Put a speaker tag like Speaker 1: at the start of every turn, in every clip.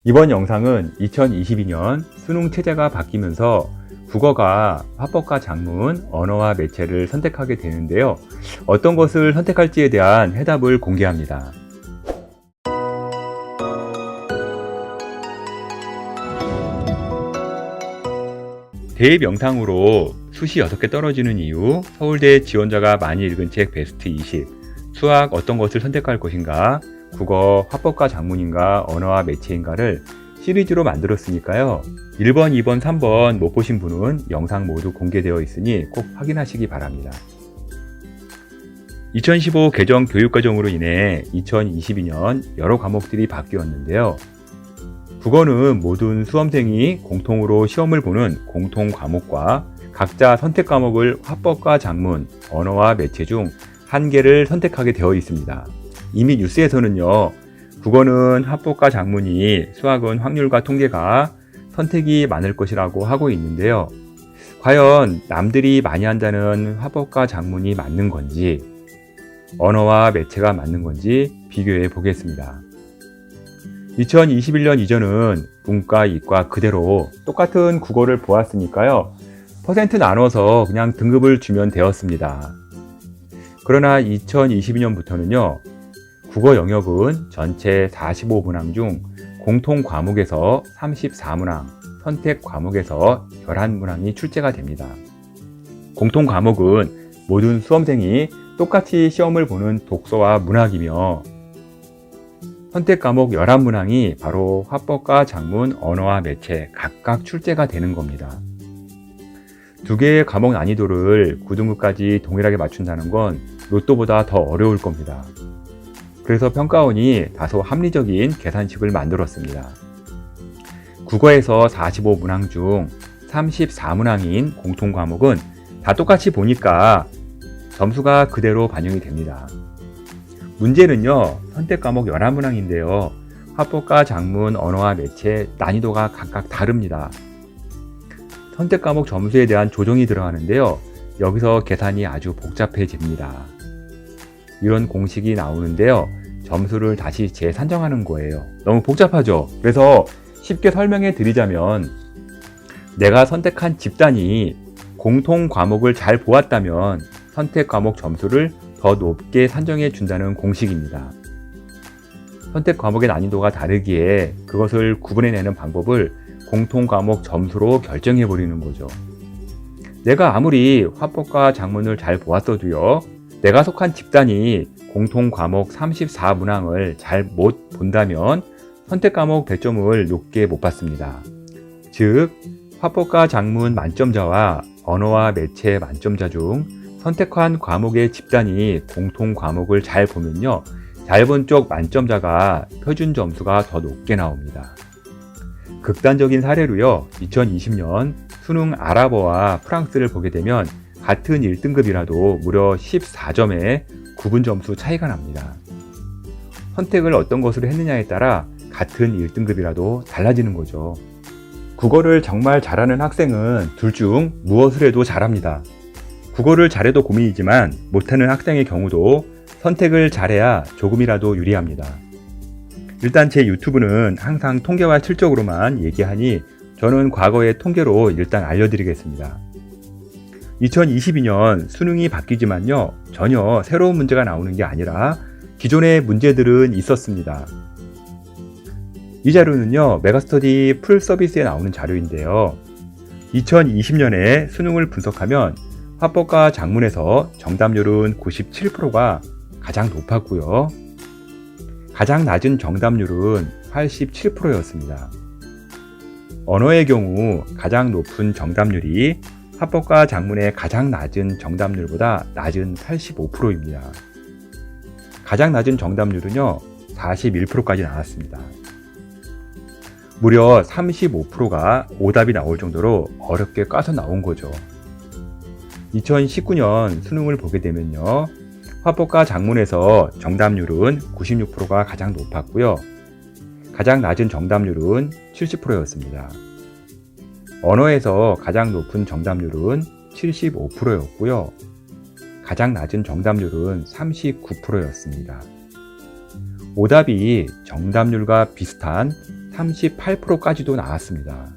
Speaker 1: 이번 영상은 2022년 수능 체제가 바뀌면서 국어가 화법과 작문, 언어와 매체를 선택하게 되는데요. 어떤 것을 선택할지에 대한 해답을 공개합니다. 대입 영상으로 수시 6개 떨어지는 이유, 서울대 지원자가 많이 읽은 책 베스트 20, 수학 어떤 것을 선택할 것인가, 국어 화법과 작문인가 언어와 매체인가를 시리즈로 만들었으니까요. 1번, 2번, 3번 못 보신 분은 영상 모두 공개되어 있으니 꼭 확인하시기 바랍니다. 2015 개정 교육과정으로 인해 2022년 여러 과목들이 바뀌었는데요. 국어는 모든 수험생이 공통으로 시험을 보는 공통 과목과 각자 선택 과목을 화법과 작문, 언어와 매체 중 한 개를 선택하게 되어 있습니다. 이미 뉴스에서는요, 국어는 화법과 작문이, 수학은 확률과 통계가 선택이 많을 것이라고 하고 있는데요. 과연 남들이 많이 한다는 화법과 작문이 맞는 건지, 언어와 매체가 맞는 건지 비교해 보겠습니다. 2021년 이전은 문과, 이과 그대로 똑같은 국어를 보았으니까요. 퍼센트 나눠서 그냥 등급을 주면 되었습니다. 그러나 2022년부터는요. 국어 영역은 전체 45문항 중 공통 과목에서 34문항, 선택 과목에서 11문항이 출제가 됩니다. 공통 과목은 모든 수험생이 똑같이 시험을 보는 독서와 문학이며 선택 과목 11문항이 바로 화법과 작문, 언어와 매체 각각 출제가 되는 겁니다. 두 개의 과목 난이도를 9등급까지 동일하게 맞춘다는 건 로또보다 더 어려울 겁니다. 그래서 평가원이 다소 합리적인 계산식을 만들었습니다. 국어에서 45문항 중 34문항인 공통 과목은 다 똑같이 보니까 점수가 그대로 반영이 됩니다. 문제는요, 선택 과목 11문항인데요. 화법과 작문, 언어와 매체 난이도가 각각 다릅니다. 선택 과목 점수에 대한 조정이 들어가는데요. 여기서 계산이 아주 복잡해집니다. 이런 공식이 나오는데요. 점수를 다시 재산정하는 거예요. 너무 복잡하죠? 그래서 쉽게 설명해 드리자면 내가 선택한 집단이 공통 과목을 잘 보았다면 선택 과목 점수를 더 높게 산정해 준다는 공식입니다. 선택 과목의 난이도가 다르기에 그것을 구분해내는 방법을 공통 과목 점수로 결정해 버리는 거죠. 내가 아무리 화법과 작문을 잘 보았어도요, 내가 속한 집단이 공통 과목 34문항을 잘 못 본다면 선택 과목 배점을 높게 못 받습니다. 즉, 화법과 작문 만점자와 언어와 매체 만점자 중 선택한 과목의 집단이 공통 과목을 잘 보면요, 잘 본 쪽 만점자가 표준 점수가 더 높게 나옵니다. 극단적인 사례로요, 2020년 수능 아랍어와 프랑스를 보게 되면 같은 1등급이라도 무려 14점의 구분 점수 차이가 납니다. 선택을 어떤 것으로 했느냐에 따라 같은 1등급이라도 달라지는 거죠. 국어를 정말 잘하는 학생은 둘 중 무엇을 해도 잘합니다. 국어를 잘해도 고민이지만 못하는 학생의 경우도 선택을 잘해야 조금이라도 유리합니다. 일단 제 유튜브는 항상 통계와 실적으로만 얘기하니 저는 과거의 통계로 일단 알려드리겠습니다. 2022년 수능이 바뀌지만요, 전혀 새로운 문제가 나오는 게 아니라 기존의 문제들은 있었습니다. 이 자료는요, 메가스터디 풀 서비스에 나오는 자료인데요. 2020년에 수능을 분석하면 화법과 작문에서 정답률은 97%가 가장 높았고요. 가장 낮은 정답률은 87%였습니다. 언어의 경우 가장 높은 정답률이 화법과 작문의 가장 낮은 정답률보다 낮은 85%입니다. 가장 낮은 정답률은요, 41%까지 나왔습니다. 무려 35%가 오답이 나올 정도로 어렵게 까서 나온 거죠. 2019년 수능을 보게 되면요, 화법과 작문에서 정답률은 96%가 가장 높았고요. 가장 낮은 정답률은 70%였습니다. 언어에서 가장 높은 정답률은 75%였고요. 가장 낮은 정답률은 39%였습니다. 오답이 정답률과 비슷한 38%까지도 나왔습니다.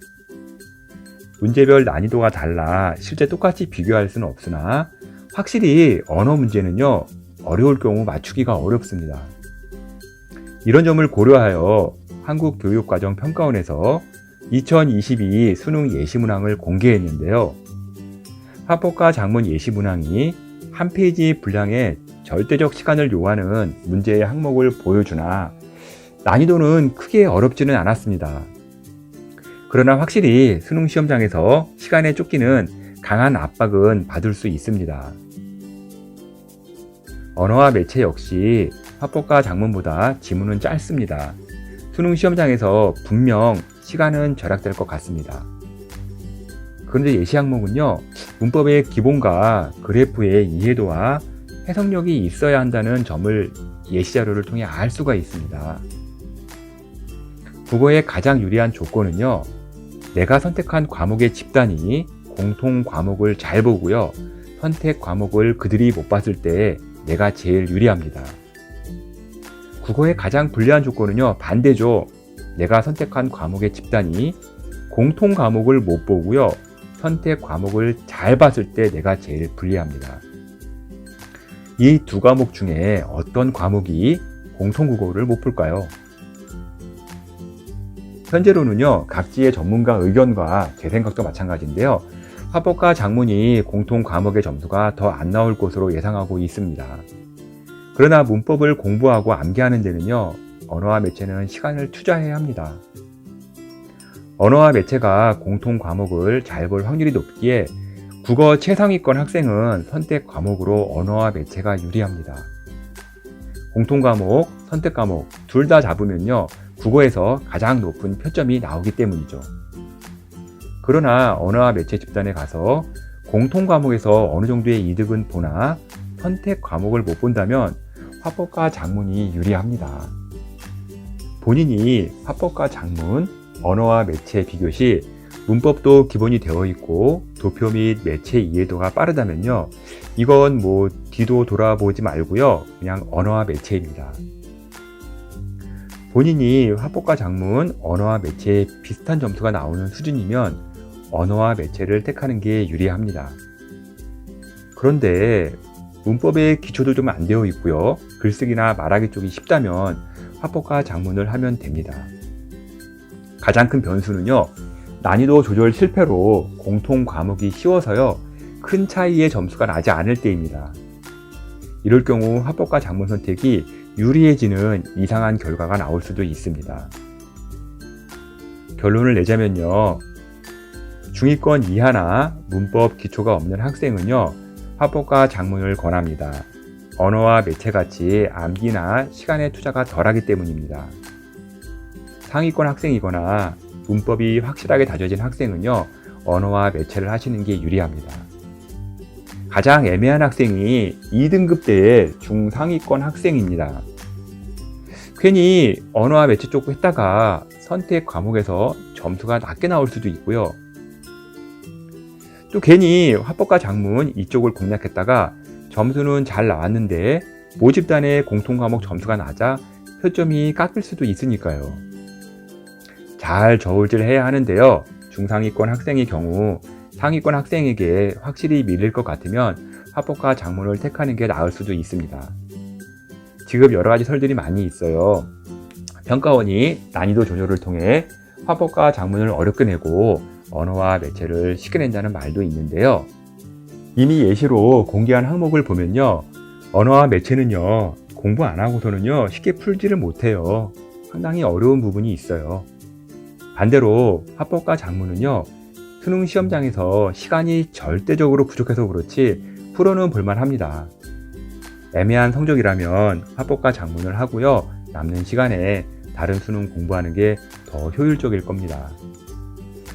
Speaker 1: 문제별 난이도가 달라 실제 똑같이 비교할 수는 없으나 확실히 언어 문제는요, 어려울 경우 맞추기가 어렵습니다. 이런 점을 고려하여 한국교육과정평가원에서 2022 수능 예시문항을 공개했는데요. 화법과 작문 예시문항이 한 페이지 분량의 절대적 시간을 요하는 문제의 항목을 보여주나 난이도는 크게 어렵지는 않았습니다. 그러나 확실히 수능 시험장에서 시간에 쫓기는 강한 압박은 받을 수 있습니다. 언어와 매체 역시 화법과 작문보다 지문은 짧습니다. 수능 시험장에서 분명 시간은 절약될 것 같습니다. 그런데 예시 항목은요, 문법의 기본과 그래프의 이해도와 해석력이 있어야 한다는 점을 예시 자료를 통해 알 수가 있습니다. 국어의 가장 유리한 조건은요, 내가 선택한 과목의 집단이 공통 과목을 잘 보고요, 선택 과목을 그들이 못 봤을 때 내가 제일 유리합니다. 국어의 가장 불리한 조건은요, 반대죠. 내가 선택한 과목의 집단이 공통 과목을 못 보고요, 선택 과목을 잘 봤을 때 내가 제일 불리합니다. 이 두 과목 중에 어떤 과목이 공통 국어를 못 볼까요? 현재로는요, 각지의 전문가 의견과 제 생각도 마찬가지인데요. 화법과 작문이 공통 과목의 점수가 더 안 나올 것으로 예상하고 있습니다. 그러나 문법을 공부하고 암기하는 데는요, 언어와 매체는 시간을 투자해야 합니다. 언어와 매체가 공통 과목을 잘 볼 확률이 높기에 국어 최상위권 학생은 선택 과목으로 언어와 매체가 유리합니다. 공통 과목, 선택 과목 둘 다 잡으면요, 국어에서 가장 높은 표점이 나오기 때문이죠. 그러나 언어와 매체 집단에 가서 공통 과목에서 어느 정도의 이득은 보나 선택 과목을 못 본다면 화법과 작문이 유리합니다. 본인이 화법과 작문, 언어와 매체 비교 시 문법도 기본이 되어 있고 도표 및 매체 이해도가 빠르다면요, 이건 뒤도 돌아보지 말고요, 그냥 언어와 매체입니다. 본인이 화법과 작문, 언어와 매체에 비슷한 점수가 나오는 수준이면 언어와 매체를 택하는 게 유리합니다. 그런데 문법의 기초도 좀 안 되어 있고요, 글쓰기나 말하기 쪽이 쉽다면 화법과 작문을 하면 됩니다. 가장 큰 변수는요, 난이도 조절 실패로 공통 과목이 쉬워서요, 큰 차이의 점수가 나지 않을 때입니다. 이럴 경우 화법과 작문 선택이 유리해지는 이상한 결과가 나올 수도 있습니다. 결론을 내자면요, 중위권 이하나 문법 기초가 없는 학생은요, 화법과 작문을 권합니다. 언어와 매체같이 암기나 시간의 투자가 덜하기 때문입니다. 상위권 학생이거나 문법이 확실하게 다져진 학생은요, 언어와 매체를 하시는 게 유리합니다. 가장 애매한 학생이 2등급대의 중상위권 학생입니다. 괜히 언어와 매체 쪽 했다가 선택 과목에서 점수가 낮게 나올 수도 있고요. 또 괜히 화법과 작문 이쪽을 공략했다가 점수는 잘 나왔는데 모집단의 공통 과목 점수가 낮아 표점이 깎일 수도 있으니까요. 잘 저울질 해야 하는데요, 중상위권 학생의 경우 상위권 학생에게 확실히 밀릴 것 같으면 화법과 작문을 택하는 게 나을 수도 있습니다. 지금 여러 가지 설들이 많이 있어요. 평가원이 난이도 조절을 통해 화법과 작문을 어렵게 내고 언어와 매체를 쉽게 낸다는 말도 있는데요. 이미 예시로 공개한 항목을 보면요, 언어와 매체는요, 공부 안 하고서는요, 쉽게 풀지를 못해요. 상당히 어려운 부분이 있어요. 반대로 화법과 작문은요, 수능 시험장에서 시간이 절대적으로 부족해서 그렇지 풀어는 볼만합니다. 애매한 성적이라면 화법과 작문을 하고요, 남는 시간에 다른 수능 공부하는 게 더 효율적일 겁니다.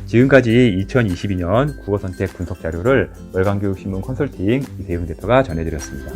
Speaker 1: 지금까지 2022년 국어선택 분석 자료를 월간교육신문 컨설팅 이세용 대표가 전해드렸습니다.